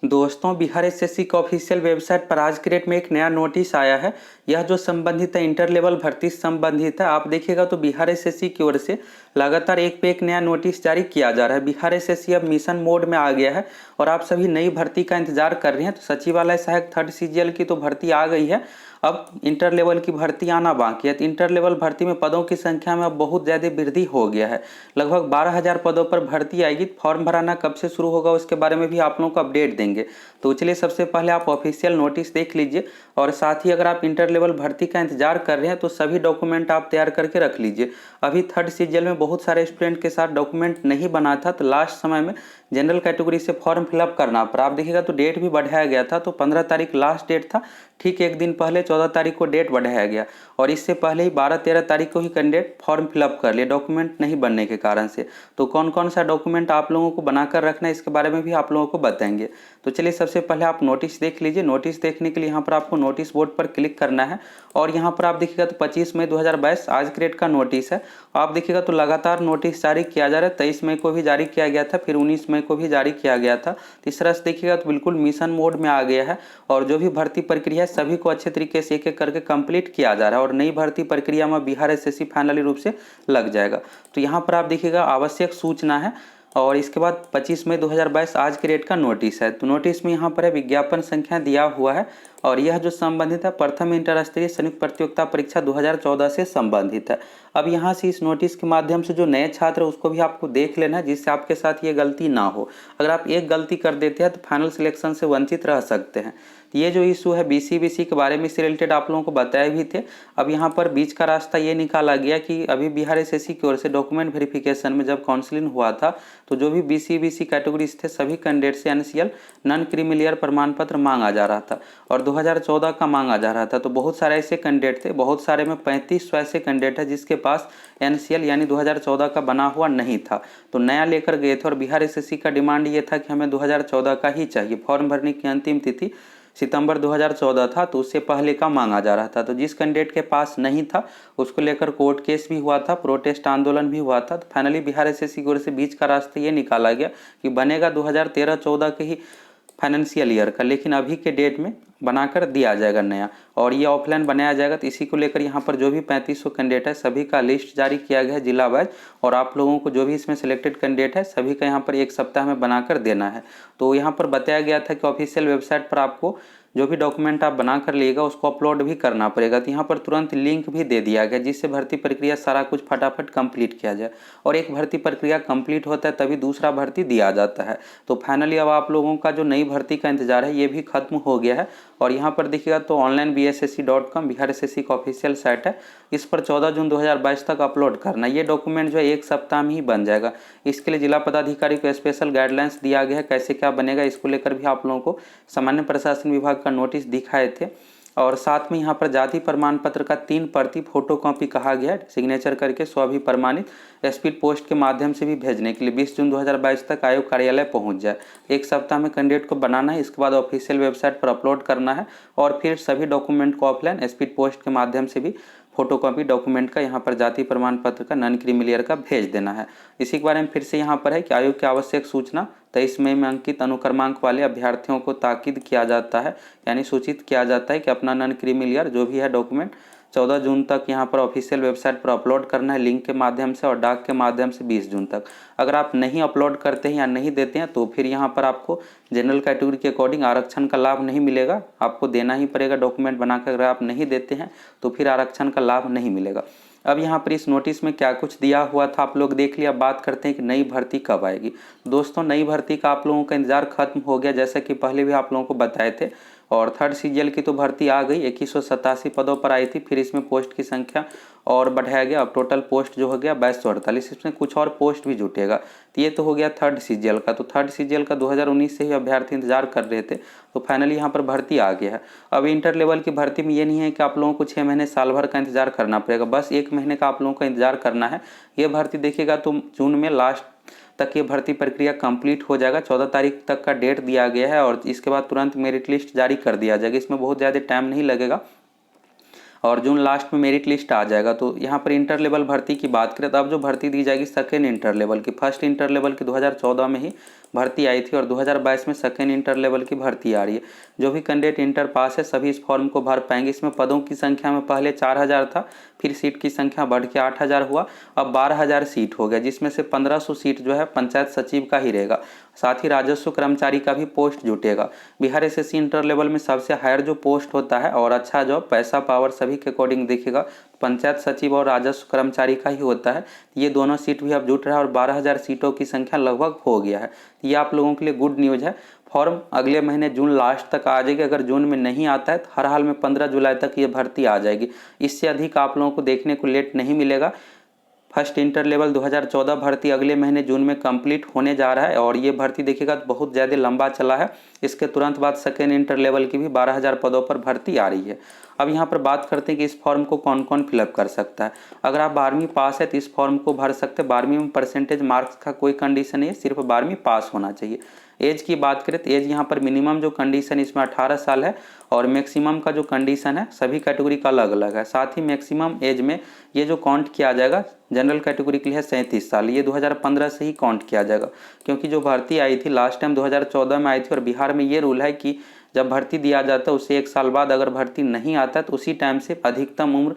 दोस्तों, बिहार एसएससी का official website पर आज के डेट में एक नया नोटिस आया है। यह जो संबंधित है इंटर लेवल भर्ती से संबंधित है। आप देखिएगा तो बिहार एसएससी की ओर से लगातार एक पे एक नया नोटिस जारी किया जा रहा है। बिहार एसएससी अब मिशन मोड में आ गया है और आप सभी नई भर्ती का इंतजार कर रहे हैं। तो सचिवालय सहायक थर्ड सीजीएल की तो भर्ती आ गई है, अब इंटर लेवल की भर्ती आना बाकी है। तो इंटर लेवल भर्ती में पदों की संख्या में अब बहुत ज़्यादा वृद्धि हो गया है। लगभग 12,000 पदों पर भर्ती आएगी। फॉर्म भराना कब से शुरू होगा उसके बारे में भी आप लोगों को अपडेट देंगे। तो चलिए सबसे पहले आप ऑफिशियल नोटिस देख लीजिए और साथ ही अगर आप इंटर लेवल भर्ती का इंतजार कर रहे हैं तो सभी डॉक्यूमेंट आप तैयार करके रख लीजिए। अभी थर्ड सीजीएल में बहुत सारे स्टूडेंट के साथ डॉक्यूमेंट नहीं बना था, तो लास्ट समय में जनरल कैटेगरी से फॉर्म फिलअप करना पड़ा। आप देखिएगा तो डेट भी बढ़ाया गया था, तो 15 तारीख लास्ट डेट था। ठीक एक दिन पहले 14 तारीख को डेट बढ़ाया गया और इससे पहले ही 12-13 तारीख को ही कैंडिडेट फॉर्म फिलअप कर लिए डॉक्यूमेंट नहीं बनने के कारण से। तो कौन कौन सा डॉक्यूमेंट आप लोगों को बनाकर रखना है इसके बारे में भी आप लोगों को बताएंगे। तो चलिए सबसे पहले आप नोटिस देख लीजिए। नोटिस देखने के लिए यहाँ पर आपको नोटिस बोर्ड पर क्लिक करना है और यहाँ पर आप देखिएगा तो 25 मई 2022 आज के डेट का नोटिस है। आप देखिएगा तो लगातार नोटिस जारी किया जा रहा है। 23 मई को भी जारी किया गया था, फिर 19 मई को भी जारी किया गया था। इस तरह से देखिएगा तो बिल्कुल मिशन मोड में आ गया है और जो भी भर्ती प्रक्रिया है सभी को अच्छे तरीके से एक एक करके कंप्लीट किया जा रहा है और नई भर्ती प्रक्रिया में बिहार एसएससी फाइनली रूप से लग जाएगा। तो यहाँ पर आप देखिएगा आवश्यक सूचना है और इसके बाद 25 मई 2022 आज के डेट का नोटिस है। तो नोटिस में यहाँ पर है विज्ञापन संख्या दिया हुआ है और यह जो संबंधित है प्रथम इंटर स्तरीय संयुक्त प्रतियोगिता परीक्षा 2014 से संबंधित है। अब यहाँ से इस नोटिस के माध्यम से जो नए छात्र है उसको भी आपको देख लेना है जिससे आपके साथ ये गलती ना हो। अगर आप एक गलती कर देते हैं तो फाइनल सिलेक्शन से वंचित रह सकते हैं। ये जो इशू है बीसीबीसी के बारे में इससे रिलेटेड आप लोगों को बताए भी थे। अब यहाँ पर बीच का रास्ता ये निकाला गया कि अभी बिहार एसएससी की ओर से डॉक्यूमेंट वेरिफिकेशन में जब काउंसलिंग हुआ था तो जो भी बीसीबीसी कैटेगरीज थे सभी कैंडिडेट से एनसीएल नॉन क्रीमिलियर प्रमाण पत्र मांगा जा रहा था और 2014 का मांगा जा रहा था। तो बहुत सारे ऐसे कैंडिडेट थे, बहुत सारे में 3500 ऐसे कैंडिडेट है जिसके पास एनसीएल यानी 2014 का बना हुआ नहीं था। तो नया लेकर गए थे और बिहार एसएससी का डिमांड ये था कि हमें 2014 का ही चाहिए। फॉर्म भरने की अंतिम तिथि सितंबर 2014 था, तो उससे पहले का मांगा जा रहा था। तो जिस कैंडिडेट के पास नहीं था उसको लेकर कोर्ट केस भी हुआ था, प्रोटेस्ट आंदोलन भी हुआ था। तो फाइनली बिहार एसएससी की ओर से बीच का रास्ता ये निकाला गया कि बनेगा 2013-14 के ही फाइनेंशियल ईयर का, लेकिन अभी के डेट में बनाकर दिया जाएगा नया और ये ऑफलाइन बनाया जाएगा। तो इसी को लेकर यहाँ पर जो भी 3500 कैंडिडेट है सभी का लिस्ट जारी किया गया है जिला वाइज और आप लोगों को जो भी इसमें सिलेक्टेड कैंडिडेट है सभी का यहाँ पर एक सप्ताह में बनाकर देना है। तो यहाँ पर बताया गया था कि ऑफिशियल वेबसाइट पर आपको जो भी डॉक्यूमेंट आप बना कर लिएगा उसको अपलोड भी करना पड़ेगा। तो यहाँ पर तुरंत लिंक भी दे दिया गया जिससे भर्ती प्रक्रिया सारा कुछ फटाफट कंप्लीट किया जाए और एक भर्ती प्रक्रिया कंप्लीट होता है तभी दूसरा भर्ती दिया जाता है। तो फाइनली अब आप लोगों का जो नई भर्ती का इंतजार है ये भी खत्म हो गया है और यहाँ पर देखिएगा तो ऑनलाइन bssc.com बिहार एसएससी का ऑफिशियल साइट है, इस पर 14 जून 2022 तक अपलोड करना। ये डॉक्यूमेंट जो है एक सप्ताह में ही बन जाएगा। इसके लिए जिला पदाधिकारी को स्पेशल गाइडलाइंस दिया गया है कैसे क्या बनेगा। इसको लेकर भी आप लोगों को सामान्य प्रशासन विभाग का नोटिस दिखाए थे और साथ में यहाँ पर जाति प्रमाण पत्र का 3 प्रति फोटो कॉपी कहा गया है सिग्नेचर करके स्वाभिप्रमाणित स्पीड पोस्ट के माध्यम से भी भेजने के लिए 20 जून 2022 तक आयोग कार्यालय पहुँच जाए। एक सप्ताह में कैंडिडेट को बनाना है, इसके बाद ऑफिशियल वेबसाइट पर अपलोड करना है और फिर सभी डॉक्यूमेंट को ऑफलाइन स्पीड पोस्ट के माध्यम से भी फोटोकॉपी डॉक्यूमेंट का यहाँ पर जाति प्रमाण पत्र का नॉन क्रीमिलियर का भेज देना है। इसी के बारे में फिर से यहाँ पर है कि आयोग की आवश्यक सूचना 23 मई में अंकित अनुक्रमांक वाले अभ्यर्थियों को ताकीद किया जाता है यानी सूचित किया जाता है कि अपना नॉन क्रीमिलियर जो भी है डॉक्यूमेंट 14 जून तक यहाँ पर ऑफिशियल वेबसाइट पर अपलोड करना है लिंक के माध्यम से और डाक के माध्यम से 20 जून तक। अगर आप नहीं अपलोड करते हैं या नहीं देते हैं तो फिर यहाँ पर आपको जनरल कैटेगरी के अकॉर्डिंग आरक्षण का लाभ नहीं मिलेगा, आपको देना ही पड़ेगा डॉक्यूमेंट बनाकर। अगर आप नहीं देते हैं तो फिर आरक्षण का लाभ नहीं मिलेगा। अब यहाँ पर इस नोटिस में क्या कुछ दिया हुआ था आप लोग देख लिया। बात करते हैं कि नई भर्ती कब आएगी। दोस्तों, नई भर्ती का आप लोगों का इंतजार खत्म हो गया जैसा कि पहले भी आप लोगों को बताए थे और थर्ड सीजीएल की तो भर्ती आ गई। 2187 पदों पर आई थी, फिर इसमें पोस्ट की संख्या और बढ़ाया गया। अब टोटल पोस्ट जो हो गया 2248, इसमें कुछ और पोस्ट भी जुटेगा। तो ये तो हो गया थर्ड सीजीएल का। तो थर्ड सीजीएल का 2019 से ही अभ्यर्थी इंतजार कर रहे थे, तो फाइनली यहाँ पर भर्ती आ गया है। अब इंटर लेवल की भर्ती में ये नहीं है कि आप लोगों को 6 महीने साल भर का इंतजार करना पड़ेगा, बस 1 महीने का आप लोगों का इंतजार करना है। ये भर्ती देखिएगा तो जून में लास्ट तक ये भर्ती प्रक्रिया कंप्लीट हो जाएगा। 14 तारीख तक का डेट दिया गया है और इसके बाद तुरंत मेरिट लिस्ट जारी कर दिया जाएगा। इसमें बहुत ज़्यादा टाइम नहीं लगेगा और जून लास्ट में मेरिट लिस्ट आ जाएगा। तो यहाँ पर इंटर लेवल भर्ती की बात करें तो अब जो भर्ती दी जाएगी सेकेंड इंटर लेवल की, फर्स्ट इंटर लेवल की 2014 में ही भर्ती आई थी और 2022 में सेकेंड इंटर लेवल की भर्ती आ रही है। जो भी कैंडिडेट इंटर पास है सभी इस फॉर्म को भर पाएंगे। इसमें पदों की संख्या में पहले 4000 था, फिर सीट की संख्या बढ़ के 8000 हुआ, अब 12000 सीट हो गया, जिसमें से 1500 सीट जो है पंचायत सचिव का ही रहेगा। साथ ही राजस्व कर्मचारी का भी पोस्ट जुटेगा। बिहार एसएससी इंटर लेवल में सबसे हायर जो पोस्ट होता है और अच्छा जॉब पैसा पावर सभी के अकॉर्डिंग देखेगा पंचायत सचिव और राजस्व कर्मचारी का ही होता है। ये दोनों सीट भी अब जुट रहा है और 12000 सीटों की संख्या लगभग हो गया है। ये आप लोगों के लिए गुड न्यूज़ है। फॉर्म अगले महीने जून लास्ट तक आ जाएगी। अगर जून में नहीं आता है तो हर हाल में 15 जुलाई तक ये भर्ती आ जाएगी। इससे अधिक आप लोगों को देखने को लेट नहीं मिलेगा। फर्स्ट इंटर लेवल 2014 भर्ती अगले महीने जून में कंप्लीट होने जा रहा है और ये भर्ती देखिएगा तो बहुत ज़्यादा लंबा चला है। इसके तुरंत बाद सेकेंड इंटर लेवल की भी 12000 पदों पर भर्ती आ रही है। अब यहाँ पर बात करते हैं कि इस फॉर्म को कौन कौन फिलअप कर सकता है। अगर आप 12वीं पास है तो इस फॉर्म को भर सकते हैं। 12वीं में परसेंटेज मार्क्स का कोई कंडीशन नहीं है, सिर्फ 12वीं पास होना चाहिए। एज की बात करें तो एज यहाँ पर मिनिमम जो कंडीशन इसमें 18 साल है और मैक्सिमम का जो कंडीशन है सभी कैटेगरी का अलग अलग है। साथ ही मैक्सिमम एज में ये जो काउंट किया जाएगा जनरल कैटेगरी के लिए है 37 साल। ये 2015 से ही काउंट किया जाएगा, क्योंकि जो भर्ती आई थी लास्ट टाइम 2014 में आई थी और बिहार में ये रूल है कि जब भर्ती दिया जाता है उससे 1 साल बाद अगर भर्ती नहीं आता तो उसी टाइम से अधिकतम उम्र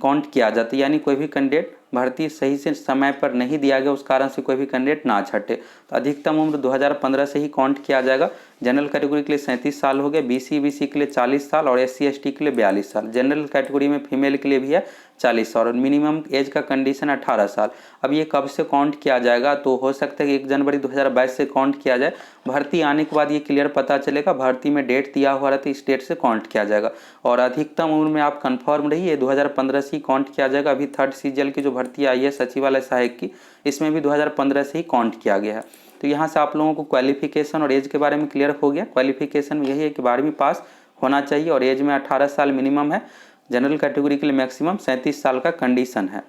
काउंट किया जाता है। यानी कोई भी कैंडिडेट भर्ती सही से समय पर नहीं दिया गया उस कारण से कोई भी कैंडिडेट ना छटे तो अधिकतम उम्र 2015 से ही काउंट किया जाएगा। जनरल कैटेगरी के लिए 37 साल हो गया, बीसी के लिए 40 साल और SC ST के लिए 42 साल। जनरल कैटेगरी में फीमेल के लिए भी है 40 साल और मिनिमम एज का कंडीशन 18 साल। अब ये कब से काउंट किया जाएगा तो हो सकता है कि 1 जनवरी 2022 से काउंट किया जाए। भर्ती आने के बाद ये क्लियर पता चलेगा। भर्ती में डेट दिया हुआ रहता है, इस डेट से काउंट किया जाएगा और अधिकतम उम्र में आप कंफर्म रहिए 2015 से ही काउंट किया जाएगा। अभी थर्ड सीजीएल की जो भर्ती आई है सचिवालय सहायक की, इसमें भी 2015 से ही काउंट किया गया है। तो यहाँ से आप लोगों को क्वालिफिकेशन और एज के बारे में क्लियर हो गया। क्वालिफिकेशन में यही है कि 12वीं पास होना चाहिए और एज में 18 साल मिनिमम है। जनरल कैटेगरी के लिए मैक्सिमम 37 साल का कंडीशन है।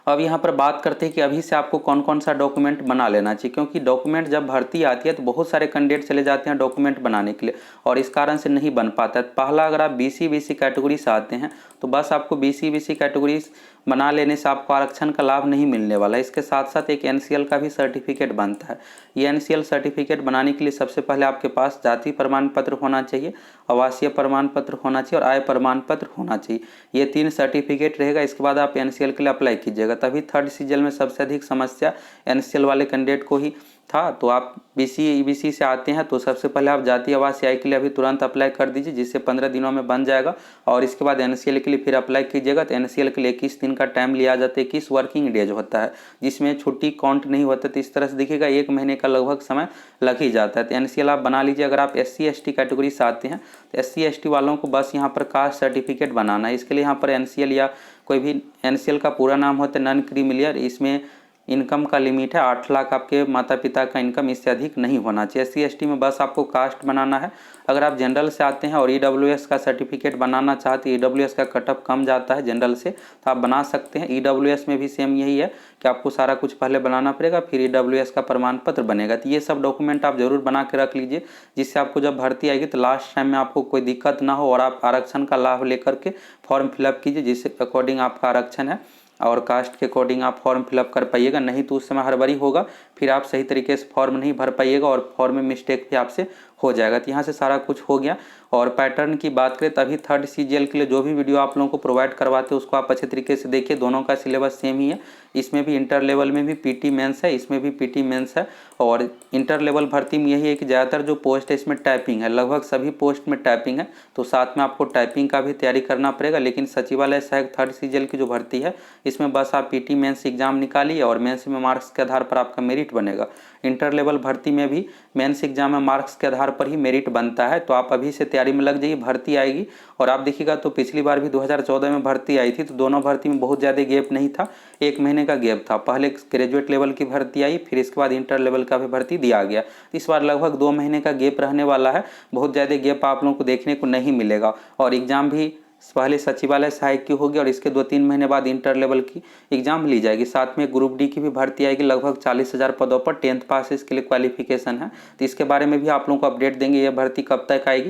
अब यहाँ पर बात करते हैं कि अभी से आपको कौन कौन सा डॉक्यूमेंट बना लेना चाहिए, क्योंकि डॉक्यूमेंट जब भर्ती आती है तो बहुत सारे कैंडिडेट चले जाते हैं डॉक्यूमेंट बनाने के लिए और इस कारण से नहीं बन पाता है। पहला, अगर आप BC कैटेगरी से आते हैं तो बस आपको BC कैटेगरी बना लेने से आपको आरक्षण का लाभ नहीं मिलने वाला है। इसके साथ साथ एक NCL का भी सर्टिफिकेट बनता है। ये NCL सर्टिफिकेट बनाने के लिए सबसे पहले आपके पास जाति प्रमाण पत्र होना चाहिए, आवासीय प्रमाण पत्र होना चाहिए और आय प्रमाण पत्र होना चाहिए। ये 3 सर्टिफिकेट रहेगा। इसके बाद आप NCL के लिए अप्लाई कीजिएगा। तभी थर्ड सीजीएल में सबसे अधिक समस्या NCL वाले कैंडिडेट को ही था। तो आप BC से आते हैं तो सबसे पहले आप जाति आवास आय के लिए अभी तुरंत अप्लाई कर दीजिए, जिससे 15 दिनों में बन जाएगा और इसके बाद NCL के लिए फिर अप्लाई कीजिएगा। तो NCL के लिए 21 दिन का टाइम लिया जाता है, 21 वर्किंग डेज होता है, जिसमें छुट्टी काउंट नहीं होता। तो इस तरह से देखिएगा 1 महीने का लगभग समय लग ही जाता है। तो NCL आप बना लीजिए। अगर आप SC ST कैटेगरी से आते हैं तो SC ST वालों को बस यहाँ पर कास्ट सर्टिफिकेट बनाना है। इसके लिए यहाँ पर NCL या कोई भी NCL का पूरा नाम होता है नॉन क्रीमिलियर। इसमें इनकम का लिमिट है 8 लाख आपके माता पिता का इनकम, इससे अधिक नहीं होना चाहिए। SC ST में बस आपको कास्ट बनाना है। अगर आप जनरल से आते हैं और EWS का सर्टिफिकेट बनाना चाहते हैं, EWS का कटअप कम जाता है जनरल से, तो आप बना सकते हैं। EWS में भी सेम यही है कि आपको सारा कुछ पहले बनाना पड़ेगा, फिर EWS का प्रमाण पत्र बनेगा। तो ये सब डॉक्यूमेंट आप जरूर बना के रख लीजिए, जिससे आपको जब भर्ती आएगी तो लास्ट टाइम में आपको कोई दिक्कत ना हो और आप आरक्षण का लाभ लेकर के फॉर्म फिलअप कीजिए, जिससे अकॉर्डिंग आपका आरक्षण है और कास्ट के अकॉर्डिंग आप फॉर्म फिलअप कर पाइएगा। नहीं तो उस समय हड़बड़ी होगा, फिर आप सही तरीके से फॉर्म नहीं भर पाइएगा और फॉर्म में मिस्टेक भी आपसे हो जाएगा। तो यहाँ से सारा कुछ हो गया। और पैटर्न की बात करें तभी थर्ड सीजीएल के लिए जो भी वीडियो आप लोगों को प्रोवाइड करवाते हैं उसको आप अच्छे तरीके से देखिए। दोनों का सिलेबस सेम ही है। इसमें भी इंटर लेवल में भी PT मेंस है, इसमें भी PT मेंस है। और इंटर लेवल भर्ती में यही है कि ज़्यादातर जो पोस्ट है इसमें टाइपिंग है, लगभग सभी पोस्ट में टाइपिंग है, तो साथ में आपको टाइपिंग का भी तैयारी करना पड़ेगा। लेकिन सचिवालय सहायक थर्ड सीजीएल की जो भर्ती है इसमें बस आप PT मेंस एग्जाम निकालिए और मेंस में मार्क्स के आधार पर आपका मेरिट बनेगा। इंटर लेवल भर्ती में भी मेंस एग्जाम में मार्क्स के आधार पर ही मेरिट बनता है। तो आप अभी से तैयारी में लग जाइए, भर्ती आएगी। और आप देखिएगा तो पिछली बार भी 2014 में भर्ती आई थी, तो दोनों भर्ती में बहुत ज़्यादा गैप नहीं था, 1 महीने का गैप था। पहले ग्रेजुएट लेवल की भर्ती आई, फिर इसके बाद इंटर लेवल का भी भर्ती दिया गया। इस बार लगभग 2 महीने का गैप रहने वाला है। बहुत ज़्यादा गैप आप लोगों को देखने को नहीं मिलेगा। और एग्जाम भी पहले सचिवालय सहायक की होगी और इसके 2-3 महीने बाद इंटर लेवल की एग्जाम ली जाएगी। साथ में ग्रुप D की भी भर्ती आएगी, लगभग 40,000 पदों पर। 10th पास इसके लिए क्वालिफिकेशन है। तो इसके बारे में भी आप लोगों को अपडेट देंगे, ये भर्ती कब तक आएगी।